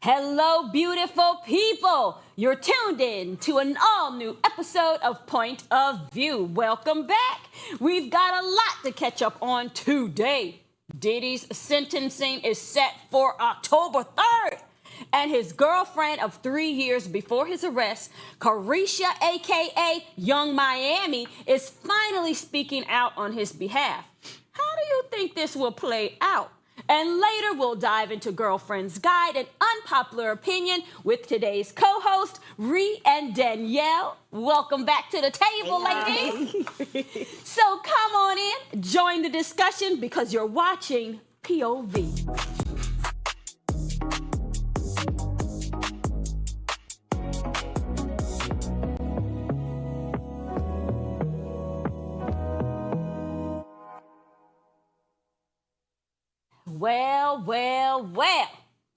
Hello, beautiful people. You're tuned in to an all-new episode of Point of View. Welcome back. We've got a lot to catch up on today. Diddy's sentencing is set for October 3rd. And his girlfriend of 3 years before his arrest, Carisha, a.k.a. Young Miami, is finally speaking out on his behalf. How do you think this will play out? And later, we'll dive into Girlfriend's Guide, an unpopular opinion with today's co-host, Ree and Danielle. Welcome back to the table, ladies. So come on in, join the discussion because you're watching POV. Well.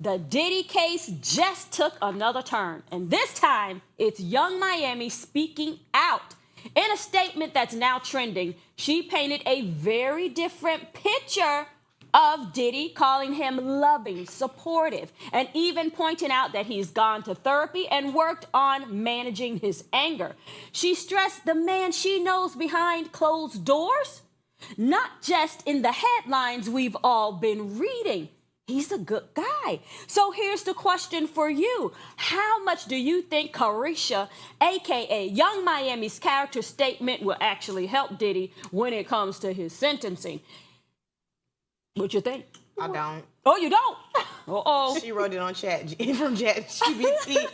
The Diddy case just took another turn. And this time, it's Young Miami speaking out. In a statement that's now trending, she painted a very different picture of Diddy, calling him loving, supportive, and even pointing out that he's gone to therapy and worked on managing his anger. She stressed the man she knows behind closed doors, not just in the headlines we've all been reading. He's a good guy. So here's the question for you. How much do you think Carisha, a.k.a. Young Miami's character statement will actually help Diddy when it comes to his sentencing? What you think? I don't. Oh, you don't? Uh-oh. She wrote it on ChatGPT.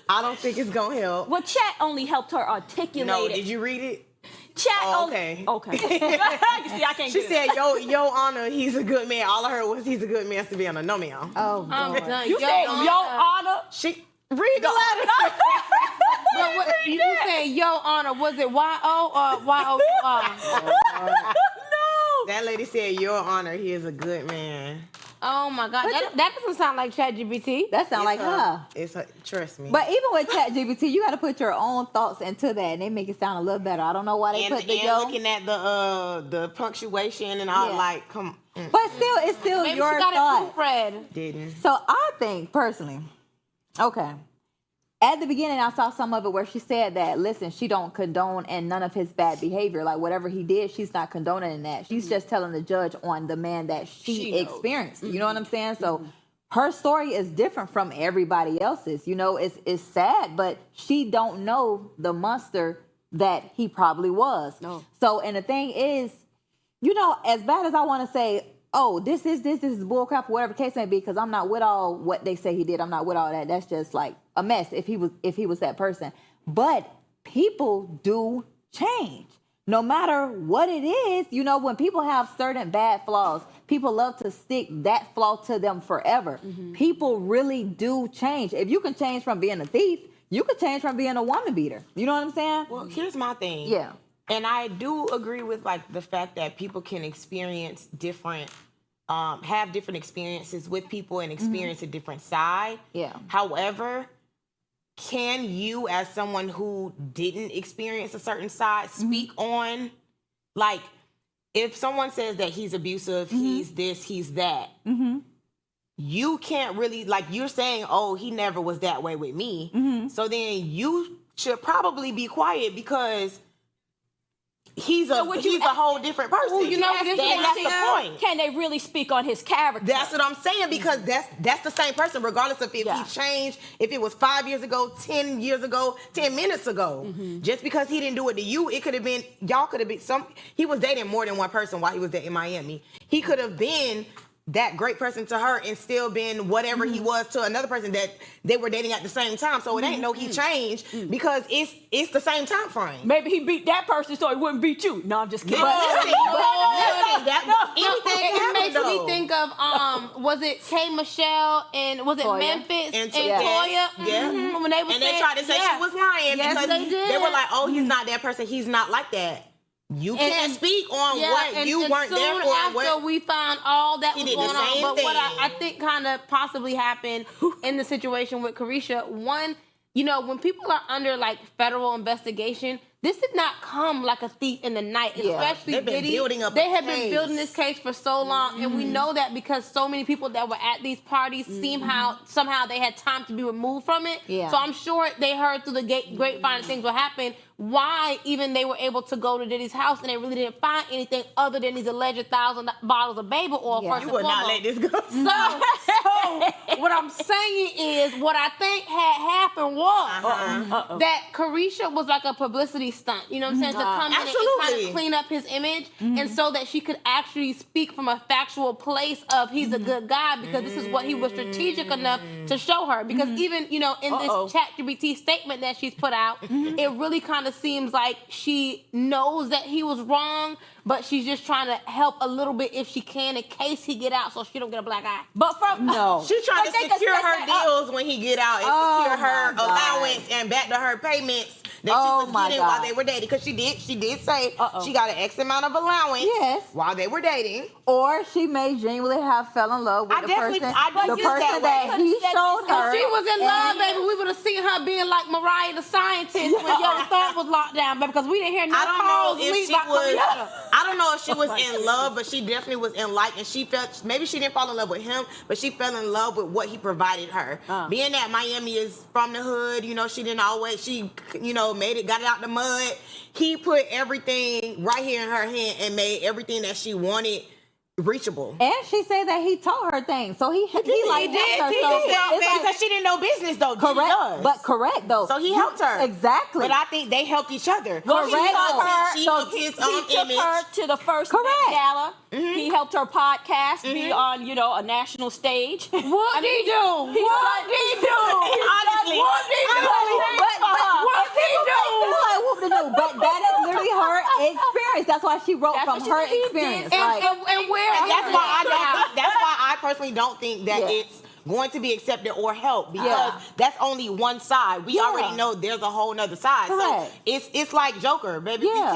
I don't think it's going to help. Well, Chat only helped her articulate No, it. did you read it? Chat okay. Okay. You see, I can't She get said, it. Yo, Honor, he's a good man. All I heard was he's a good man to be on a no man. Oh, God. You said, Yo, Honor? She read the letter. But what, you said, Yo, Honor, was it Y-O or Y-O-R? No. That lady said, Your Honor, he is a good man. Oh, my God. That doesn't sound like ChatGPT. That sounds like her. It's her, trust me. But even with ChatGPT, you got to put your own thoughts into that, and they make it sound a little better. I don't know why they put the yo. Looking at the punctuation and all, like, come. But still, it's still Maybe your she got thought. it proofread. Didn't. So I think personally, okay. At the beginning, I saw some of it where she said that, listen, she don't condone and none of his bad behavior. Like, whatever he did, she's not condoning that. She's just telling the judge on the man that she experienced. You know what I'm saying? So her story is different from everybody else's. You know, it's sad, but she don't know the monster that he probably was. No. So, and the thing is, you know, as bad as I want to say, oh, this is bullcrap, whatever the case may be, because I'm not with all what they say he did. I'm not with all that. That's just like a mess if he was that person. But people do change. No matter what it is, you know, when people have certain bad flaws, people love to stick that flaw to them forever. People really do change. If you can change from being a thief, you can change from being a woman beater. You know what I'm saying? Well, here's my thing. Yeah. And I do agree with like the fact that people can experience different, have different experiences with people and experience a different side. Yeah. However, can you, as someone who didn't experience a certain side, speak on, like, if someone says that he's abusive, he's this, he's that, you can't really, like, you're saying, oh, he never was that way with me. So then you should probably be quiet because he's a whole different person. Well, you know, that's the point. Can they really speak on his character? That's what I'm saying, because that's the same person, regardless of if he changed, if it was 5 years ago, 10 years ago, 10 minutes ago. Just because he didn't do it to you, it could have been, y'all could have been he was dating more than one person while he was dating Miami. He could have been that great person to her and still been whatever he was to another person that they were dating at the same time. So it ain't no he changed because it's the same time frame. Maybe he beat that person so he wouldn't beat you. No, I'm just kidding. It makes me think of was it K Michelle and was it Toya. Memphis And Toya? Yeah. When they tried to say she was lying because they did. they were like, oh, he's not that person. He's not like that. You can't speak on what you weren't there for. After we found all that was did the going on, same but what thing. I think kind of possibly happened in the situation with Carisha, one, you know, when people are under like federal investigation, this did not come like a thief in the night, especially They've been Diddy. building up They a have been case. building this case for so long, and we know that because so many people that were at these parties somehow they had time to be removed from it. Yeah. So I'm sure they heard through the grapevine that things were happening. Why even they were able to go to Diddy's house and they really didn't find anything other than these alleged 1,000 bottles of baby oil. Yeah. First You and would not foremost. let this go. So what I'm saying is, what I think had happened was that Carisha was like a publicity stunt. You know what I'm saying? To come in and kind Absolutely. of clean up his image, and so that she could actually speak from a factual place of he's a good guy because this is what he was strategic enough to show her. Because even in this ChatGPT statement that she's put out, it really kind of seems like she knows that he was wrong, but she's just trying to help a little bit if she can in case he get out so she don't get a black eye. But from No. She's trying to But they can secure set her that up. deals when he get out and Oh, secure her my God. allowance and back to her payments that Oh, she was my getting God. while they were dating. Because she did say she got an X amount of allowance Yes. while they were dating. Or she may genuinely have fell in love with I the definitely- person, I do the feel that person way. that he showed her. If she was in love, baby, we would have seen her being like Mariah the Scientist when Young Thug was locked down, baby, because we didn't hear no I don't calls know if leave she by was. Carisha. I don't know if she was in love, but she definitely was in like, and she felt maybe she didn't fall in love with him, but she fell in love with what he provided her. Being that Miami is from the hood, she didn't always made it, got it out the mud. He put everything right here in her hand and made everything that she wanted reachable. And she said that he taught her things. So he helped her. He So did, it's like- because she didn't know business though. Diddy correct, does. but correct though. So he helped her. Exactly. But I think they helped each other. Well, he Correct. helped her. She So helped his he own took image. her to the first Correct. Met Gala. He helped her podcast be on, a national stage. What did he do? Honestly, What did he do? But that is literally her experience. That's why she wrote That's from what she her said he did. experience. And where? And that's why I don't. That's why I personally don't think that Yeah. it's going to be accepted or helped because Yeah. that's only one side. We Yeah. already know there's a whole nother side. Correct. So it's like Joker, baby. Yeah.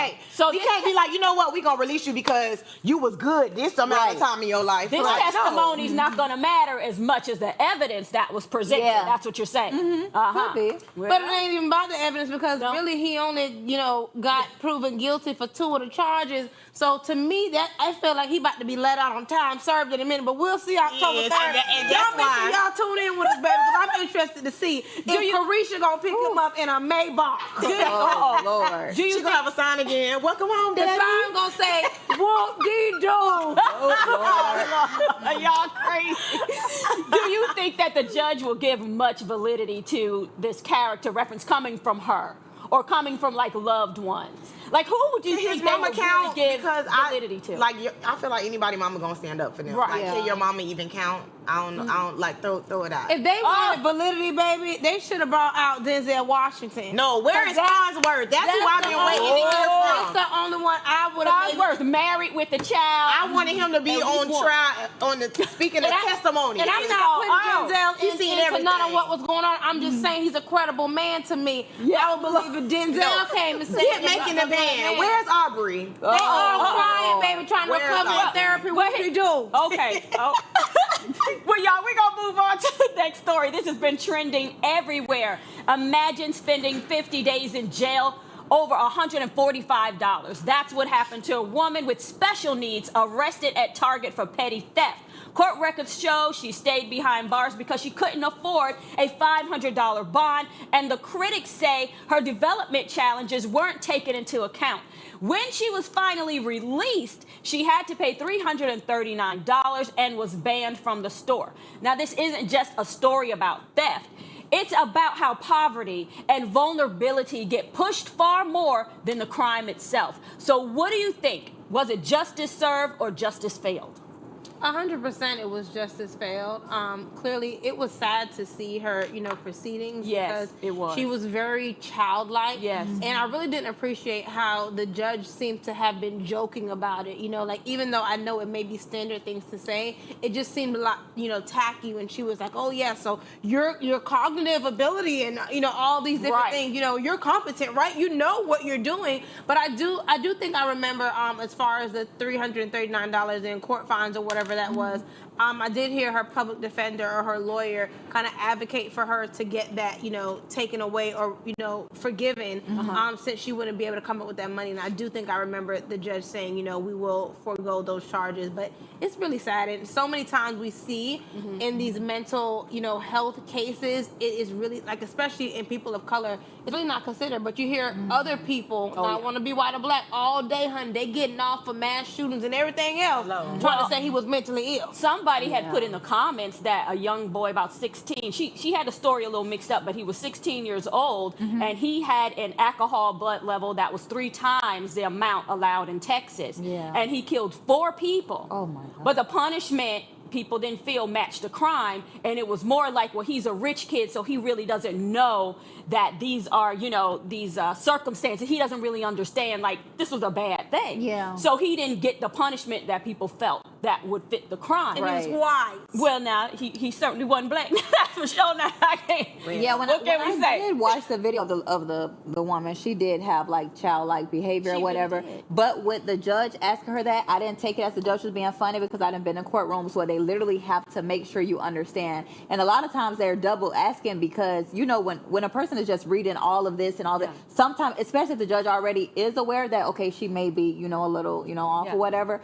We can't be like, you know what? We're gonna release you because you was good this amount of Right. time in your life. This Like, no. testimony's not going to matter as much as the evidence that was presented. Yeah. That's what you're saying. Could be. But it ain't even about the evidence because really he only, got proven guilty for 2 of the charges. So to me, that I feel like he about to be let out on time served in a minute. But we'll see October Yes, 3rd. and Y'all that's make why- sure y'all tune in with us, baby, because I'm interested to see if Carisha gonna pick him up in a Maybach. Oh Lord. Do you She's gonna have a sign again. Welcome home, The Daddy. sign gonna say, "Whoop dee doo." Y'all crazy. Do you think that the judge will give much validity to this character reference coming from her or coming from like loved ones? Like who would you His think they mama would really count give because validity to? I feel like anybody mama gonna stand up for them. Right. Like, Yeah. can your mama even count? I don't know. I don't like throw it out. If they wanted validity, baby, they should have brought out Denzel Washington. No, where is That's- Farnsworth? That's who I've the been only- waiting to hear That's from. the only one I would have. Farnsworth married with a child. I wanted him to be At on least one. trial on the speaking of testimony. And I'm He's not called, putting Denzel he's seen into none of everything. what was going on. I'm just saying he's a credible man to me. I would believe if Denzel No. came and said, Get making the band. Where's Aubrey? They all crying, baby, trying to Where's recover in Aubrey? therapy. What you do? Okay. Oh. Well, y'all, we're going to move on to the next story. This has been trending everywhere. Imagine spending 50 days in jail over $145. That's what happened to a woman with special needs arrested at Target for petty theft. Court records show she stayed behind bars because she couldn't afford a $500 bond, and the critics say her development challenges weren't taken into account. When she was finally released, she had to pay $339 and was banned from the store. Now, this isn't just a story about theft. It's about how poverty and vulnerability get pushed far more than the crime itself. So what do you think? Was it justice served or justice failed? 100% it was justice failed. Clearly, it was sad to see her, proceedings. Yes, because it was. She was very childlike. Yes. And I really didn't appreciate how the judge seemed to have been joking about it. Like even though I know it may be standard things to say, it just seemed a lot, tacky when she was like, "Oh yeah, so your cognitive ability and all these different Right. things. You're competent, right? You know what you're doing." But I do think I remember as far as the $339 in court fines or whatever that was, I did hear her public defender or her lawyer kind of advocate for her to get that, taken away or, forgiven, since she wouldn't be able to come up with that money. And I do think I remember the judge saying, we will forego those charges. But it's really sad. And so many times we see in these mental, health cases, it is really, like, especially in people of color, it's really not considered. But you hear other people, not want to be white or black, all day, honey, they getting off for mass shootings and everything else, trying to say he was mentally ill. Somebody had put in the comments that a young boy about 16, she had the story a little mixed up, but he was 16 years old, and he had an alcohol blood level that was 3 times the amount allowed in Texas. Yeah. And he killed 4 people. Oh, my God. But the punishment, people didn't feel matched the crime, and it was more like, well, he's a rich kid, so he really doesn't know that these are, these circumstances. He doesn't really understand, like, this was a bad thing. Yeah. So he didn't get the punishment that people felt that would fit the crime. And he was wise. Well, now, he certainly wasn't black. That's for sure. Now, I can't. Yeah, what can we say? did watch the video of the woman, she did have, like, childlike behavior or whatever. Really did. But with the judge asking her that, I didn't take it as the judge was being funny, because I done been in courtrooms where they literally have to make sure you understand. And a lot of times they're double asking, because, when a person is just reading all of this and all that, sometimes, especially if the judge already is aware that, okay, she may be, a little, off or whatever,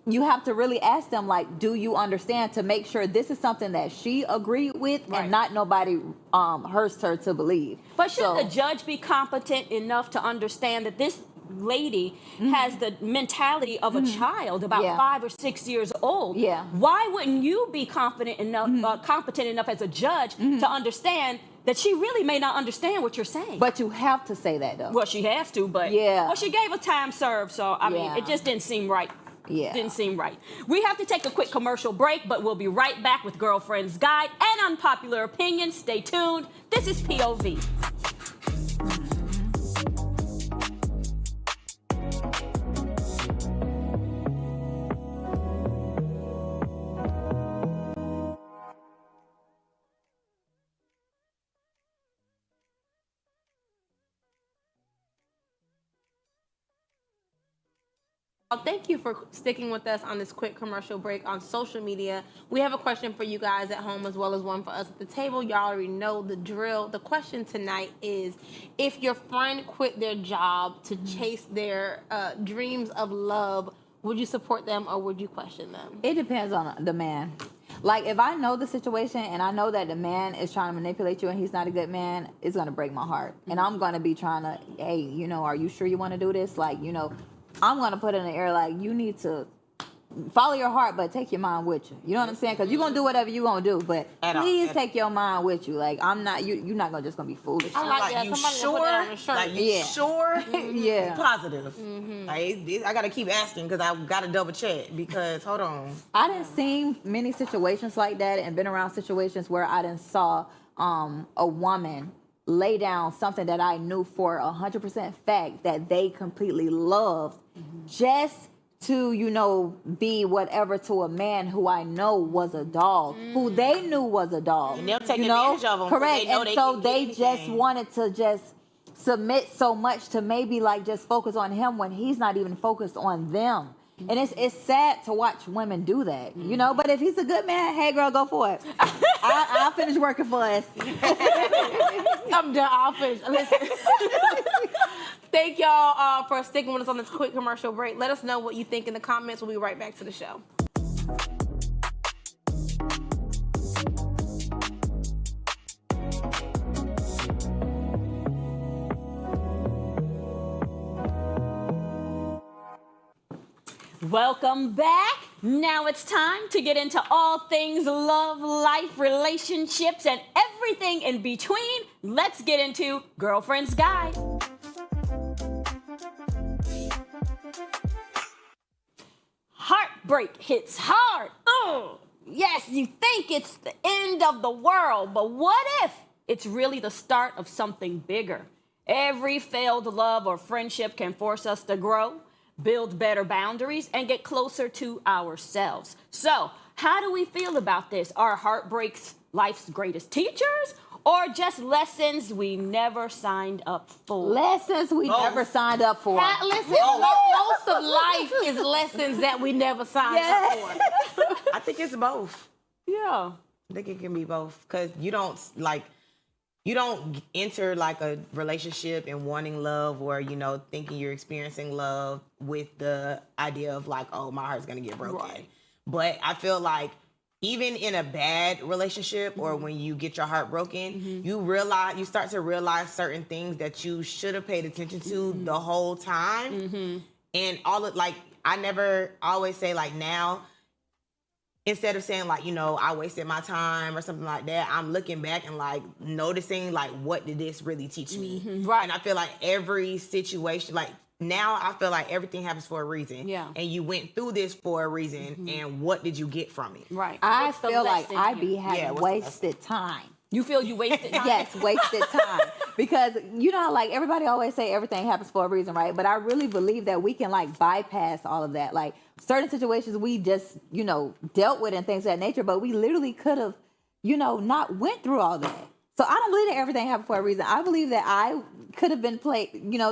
you have to really ask them, like, do you understand, to make sure this is something that she agreed with and not nobody hurts her to believe. But should the judge be competent enough to understand that this lady has the mentality of a child, about 5 or 6 years old? Yeah. Why wouldn't you be competent enough as a judge to understand that she really may not understand what you're saying? But you have to say that, though. Well, she has to, but well, she gave a time served, so I mean, it just didn't seem right. Yeah. Didn't seem right. We have to take a quick commercial break, but we'll be right back with Girlfriend's Guide and Unpopular Opinions. Stay tuned. This is POV. Well, thank you for sticking with us on this quick commercial break on social media. We have a question for you guys at home, as well as one for us at the table. Y'all already know the drill. The question tonight is, if your friend quit their job to chase their dreams of love, would you support them or would you question them? It depends on the man. Like, if I know the situation and I know that the man is trying to manipulate you and he's not a good man, it's going to break my heart. And I'm going to be trying to, hey, are you sure you want to do this? Like, I'm going to put it in the air, like, you need to follow your heart, but take your mind with you. You know what I'm saying? Because you're going to do whatever you're going to do, but please take your mind with you. Like, you're not just going to be foolish. I like that. You Somebody sure? put that on a shirt. Like, you sure? Yeah. Positive. Like, I got to keep asking, because I got to double check, because, hold on. I didn't see many situations like that, and been around situations where I didn't saw a woman lay down something that I knew for 100% fact that they completely loved, just to, be whatever to a man who I know was a dog, who they knew was a dog. And they'll take advantage of them. Correct. They know And they so can they get just anything. wanted to just submit so much to maybe, like, just focus on him when he's not even focused on them. And it's sad to watch women do that, But if he's a good man, hey, girl, go for it. I'll finish working for us. I'm done. I'll finish. Listen. Thank y'all for sticking with us on this quick commercial break. Let us know what you think in the comments. We'll be right back to the show. Welcome back. Now it's time to get into all things love, life, relationships, and everything in between. Let's get into Girlfriend's Guide. Heartbreak hits hard. Oh, yes, you think it's the end of the world, but what if it's really the start of something bigger? Every failed love or friendship can force us to grow, build better boundaries, and get closer to ourselves. So, how do we feel about this? Are heartbreaks life's greatest teachers, or just lessons we never signed up for? Lessons we never signed up for. Listen, most of life is lessons that we never signed up for. I think it's both. Yeah. I think it can be both, because you don't enter like a relationship and wanting love, or thinking you're experiencing love with the idea of like, oh, my heart's gonna get broken. Right. But I feel like even in a bad relationship, or when you get your heart broken, you start to realize certain things that you should have paid attention to the whole time. And I always say like now, instead of saying like, I wasted my time or something like that, I'm looking back and like noticing like, what did this really teach me? Right. And I feel like every situation, like now I feel like everything happens for a reason. Yeah. And you went through this for a reason, and what did you get from it? Right. I What's the feel like lesson I here? be having what's the lesson? wasted time. You feel you wasted time? Yes, wasted time. Because like everybody always say everything happens for a reason, right? But I really believe that we can like bypass all of that. Like certain situations we just, dealt with and things of that nature, but we literally could have, not went through all that. So I don't believe that everything happened for a reason. I believe that I could have been played,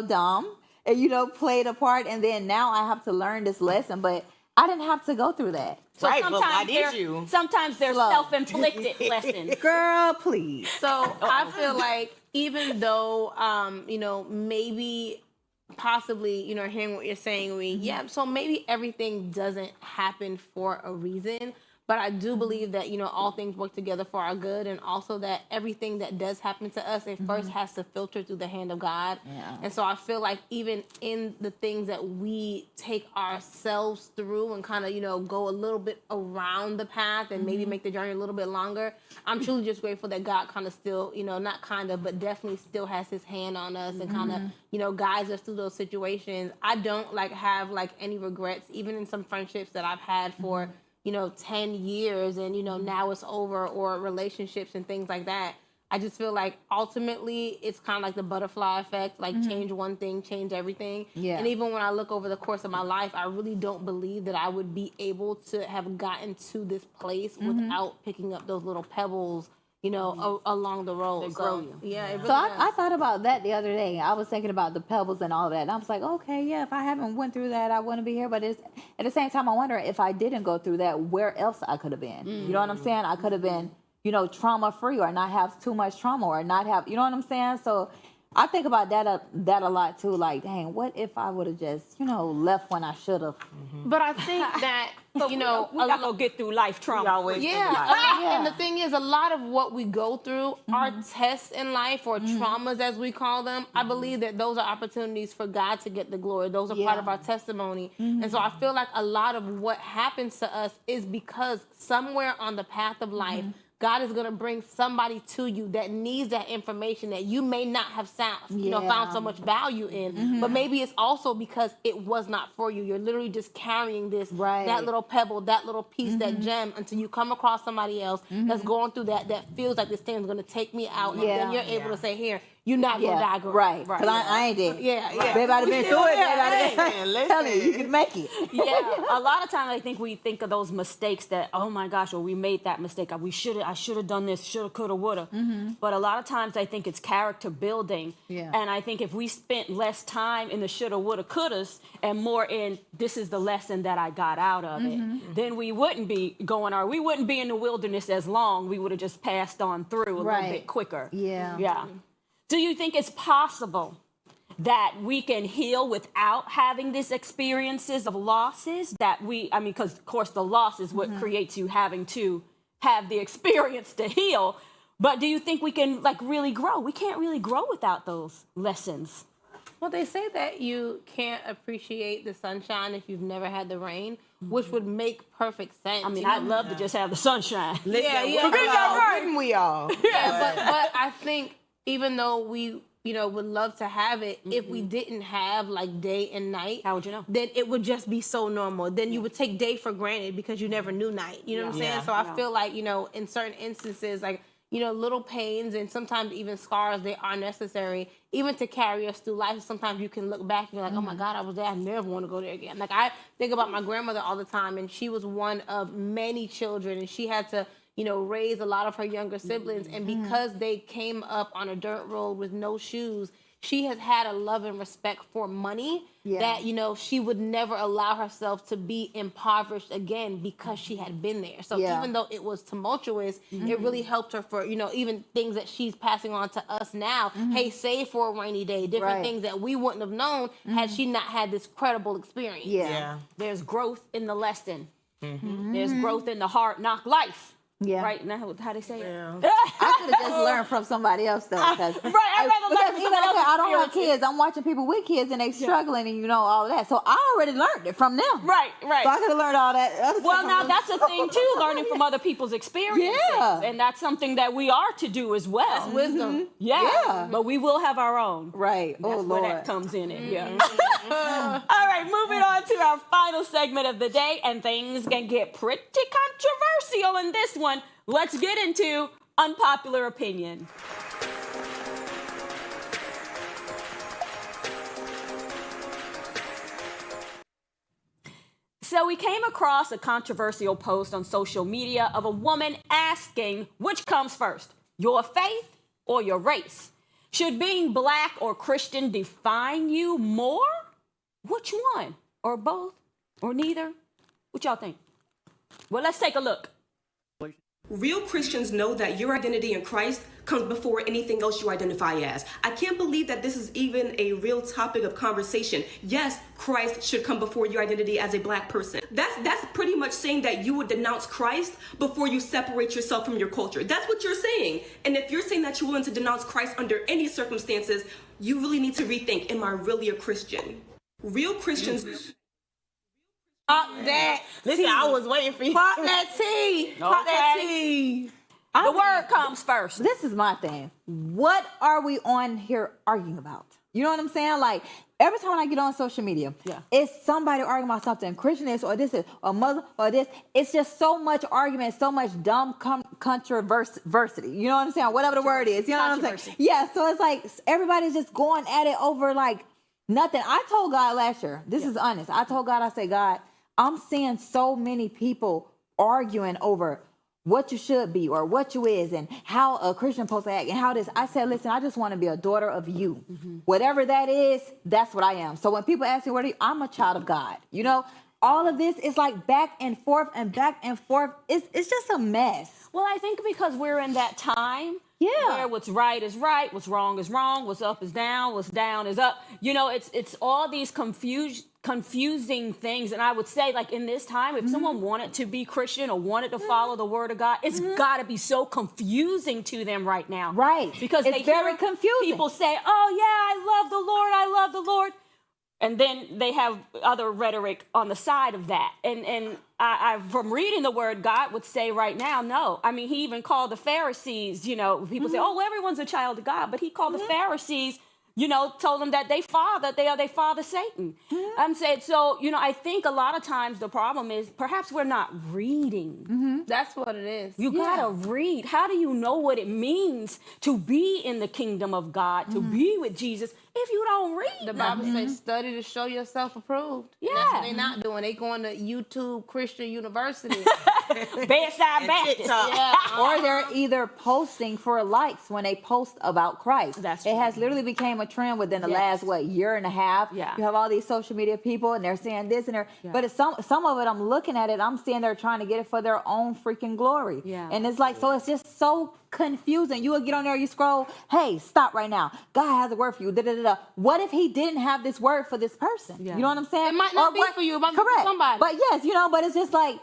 dumb and, played a part. And then now I have to learn this lesson, but I didn't have to go through that. So Right, but why sometimes did they're- you? Sometimes they're Slow. self-inflicted lessons. Girl, please. So I feel like even though, maybe possibly, hearing what you're saying, so maybe everything doesn't happen for a reason. But I do believe that, all things work together for our good, and also that everything that does happen to us, it first has to filter through the hand of God. Yeah. And so I feel like even in the things that we take ourselves through and kind of, go a little bit around the path and maybe make the journey a little bit longer, I'm truly just grateful that God kind of still, not kind of, but definitely still has his hand on us and kind of, guides us through those situations. I don't have any regrets, even in some friendships that I've had for 10 years and, now it's over, or relationships and things like that. I just feel like ultimately it's kind of like the butterfly effect, like change one thing, change everything. Yeah. And even when I look over the course of my life, I really don't believe that I would be able to have gotten to this place without picking up those little pebbles, along the road. They grow you. Yeah. It really So I does. thought about that the other day. I was thinking about the pebbles and all of that. And I was like, okay, yeah, if I haven't went through that, I wouldn't be here. But at the same time, I wonder if I didn't go through that, where else I could have been. You know what I'm saying? I could have been, trauma free, or not have too much trauma, or not have, you know what I'm saying? So I think about that a lot too. Like, dang, what if I would have just, left when I should have? But I think that, we not gonna get through life trauma. Always Yeah, and the thing is, a lot of what we go through are tests in life, or traumas as we call them. I believe that those are opportunities for God to get the glory. Those are part of our testimony. And so I feel like a lot of what happens to us is because somewhere on the path of life, God is going to bring somebody to you that needs that information that you may not have found so much value in. But maybe it's also because it was not for you. You're literally just carrying this, that little pebble, that little piece, that gem, until you come across somebody else that's going through that feels like this thing is going to take me out. And then you're able to say, here, you're not going to die, girl. Right. Because I ain't dead. Yeah. Babe, I'd have been through it. Listen. Tell you, you can make it. Yeah, a lot of times I think we think of those mistakes that, oh my gosh, or we made that mistake. I should have done this, shoulda, coulda, woulda. But a lot of times I think it's character building. Yeah. And I think if we spent less time in the shoulda, woulda, couldas and more in this is the lesson that I got out of it, then we wouldn't be we wouldn't be in the wilderness as long. We would have just passed on through a little bit quicker. Yeah. Yeah. Do you think it's possible that we can heal without having these experiences of losses because of course the loss is what creates you having to have the experience to heal. But do you think we can really grow? We can't really grow without those lessons. Well, they say that you can't appreciate the sunshine if you've never had the rain, which would make perfect sense. I mean, I'd love to just have the sunshine. Wouldn't we all? Yeah, but I think even though we, would love to have it, if we didn't have day and night, How would you know? then it would just be so normal. Then you would take day for granted because you never knew night. You know what I'm saying? Yeah. So I feel like, in certain instances, little pains and sometimes even scars, they are necessary even to carry us through life. Sometimes you can look back and you're like, oh my God, I was there. I never want to go there again. I think about my grandmother all the time, and she was one of many children, and she had to, raise a lot of her younger siblings. And because they came up on a dirt road with no shoes, she has had a love and respect for money that, she would never allow herself to be impoverished again because she had been there. So even though it was tumultuous, it really helped her for, even things that she's passing on to us now. Hey, save for a rainy day, different things that we wouldn't have known had she not had this credible experience. Yeah. There's growth in the lesson. There's growth in the hard knock life. Yeah. Right now, how they say it? I could have just learned from somebody else though. Right, I'd rather learn from someone else's I don't have experiences. kids. I'm watching people with kids and they struggling and all of that. So I already learned it from them. Right. So I could have learned all that other Well, stuff now from that's them. a thing too, learning from other people's experiences. Yeah. And that's something that we are to do as well. That's wisdom. Yeah. But we will have our own. Right. That's Oh where Lord. that comes in it. Yeah. All right, moving on to our final segment of the day, and things can get pretty controversial in this one. Let's get into unpopular opinion. So we came across a controversial post on social media of a woman asking which comes first, your faith or your race? Should being black or Christian define you more? Which one? Or both? Or neither? What y'all think? Well, let's take a look. Real Christians know that your identity in Christ comes before anything else you identify as. I can't believe that this is even a real topic of conversation. Yes, Christ should come before your identity as a black person. That's pretty much saying that you would denounce Christ before you separate yourself from your culture. That's what you're saying. And if you're saying that you're willing to denounce Christ under any circumstances, you really need to rethink, am I really a Christian? Real Christians... Pop that. Listen, I was waiting for you. Pop that tea. Pop that tea. The word comes first. This is my thing. What are we on here arguing about? You know what I'm saying? Like, every time I get on social media, it's somebody arguing about something, Christian is, or this is, or Muslim, or this. It's just so much argument, so much dumb controversy. You know what I'm saying? Whatever the word is. You know what I'm saying? Yeah, so it's like everybody's just going at it over like nothing. I told God last year, this is honest. I told God, I say, God, I'm seeing so many people arguing over what you should be or what you is and how a Christian supposed to act and how this. I said, listen, I just want to be a daughter of you. Whatever that is, that's what I am. So when people ask me, what are you? I'm a child of God. You know, all of this is like back and forth and back and forth. It's just a mess. Well, I think because we're in that time where what's right is right, what's wrong is wrong, what's up is down, what's down is up. You know, it's all these confusing things. And I would say, like, in this time, if someone wanted to be Christian or wanted to follow the word of God, it's got to be so confusing to them right now. Right. Because it's they very hear confusing. people say, oh, yeah, I love the Lord, I love the Lord. And then they have other rhetoric on the side of that. And I from reading the word, God would say right now, no. I mean, he even called the Pharisees, you know, people say, oh, well, everyone's a child of God. But he called the Pharisees, you know, told them that they are their father Satan. I'm saying, so, you know, I think a lot of times the problem is perhaps we're not reading. That's what it is. You gotta read. How do you know what it means to be in the kingdom of God, to be with Jesus, if you don't read? The Bible says, study to show yourself approved. Yeah. That's what they're not doing. They going to YouTube Christian University. Bedside Baptist. Yeah. Or they're either posting for likes when they post about Christ. That's it true. has literally became a trend within the last year and a half. Yeah. You have all these social media people and they're saying this and they're but it's some of it I'm looking at it, I'm seeing they're trying to get it for their own freaking glory. Yeah. And it's like, so it's just so confusing. You will get on there, you scroll, hey, stop right now. God has a word for you. Da-da-da-da. What if he didn't have this word for this person? Yeah. You know what I'm saying? It might not be for you, it might be for Correct. somebody. But yes, you know, but it's just like,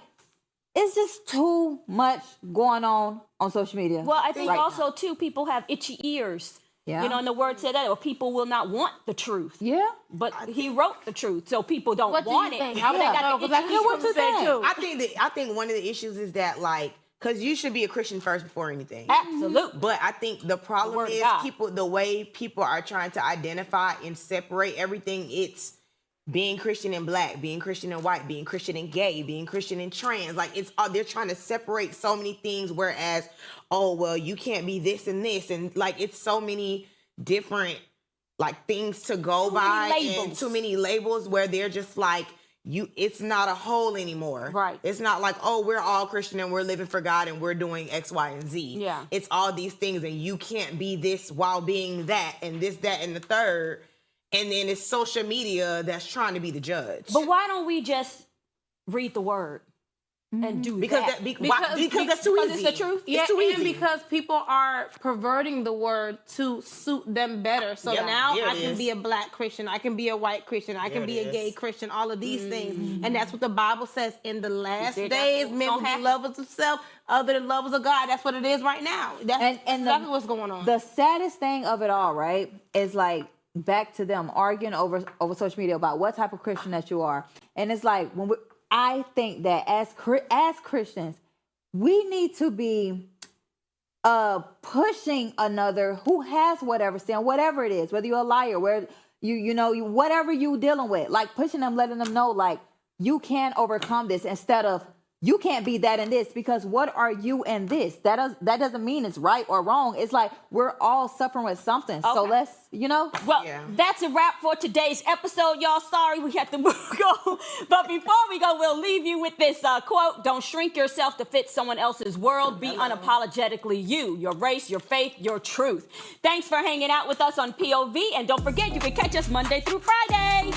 it's just too much going on social media. Well, I think right also, now. too, people have itchy ears. Yeah. You know, and the word said that, or people will not want the truth. Yeah. But he wrote the truth, so people don't What do want you it. think? How they got the itchy what you ears. think? I think one of the issues is that, like, because you should be a Christian first before anything. Absolutely. But I think the problem word of is God. the way people are trying to identify and separate everything. It's being Christian and black, being Christian and white, being Christian and gay, being Christian and trans. Like, it's they're trying to separate so many things. Whereas, oh well, you can't be this and this, and like it's so many different like things to go by and too many labels where they're just like, it's not a whole anymore. Right. It's not like, oh, we're all Christian and we're living for God and we're doing X, Y, and Z. Yeah. It's all these things and you can't be this while being that and this, that, and the third. And then it's social media that's trying to be the judge. But why don't we just read the word and do that? Because that's too easy. It's the truth. Yeah, It's too and easy. because people are perverting the word to suit them better. So Yeah, now there I it can is. be a black Christian, I can be a white Christian, I can There be it a gay is. Christian, all of these things. And that's what the Bible says in the last said days, that's men what's will be gonna lovers of self, other than lovers of God. That's what it is right now. That's And exactly what's going on. The saddest thing of it all, right, is like back to them arguing over social media about what type of Christian that you are. And it's like I think that as Christians, we need to be pushing another who has whatever sin, whatever it is, whether you're a liar, where whatever you dealing with, like pushing them, letting them know like you can overcome this instead of you can't be that in this, because what are you in this? That doesn't mean it's right or wrong. It's like we're all suffering with something. So let's, Well, Yeah. that's a wrap for today's episode, y'all. Sorry we have to go. But before we go, we'll leave you with this quote. Don't shrink yourself to fit someone else's world. Be unapologetically you, your race, your faith, your truth. Thanks for hanging out with us on POV. And don't forget, you can catch us Monday through Friday.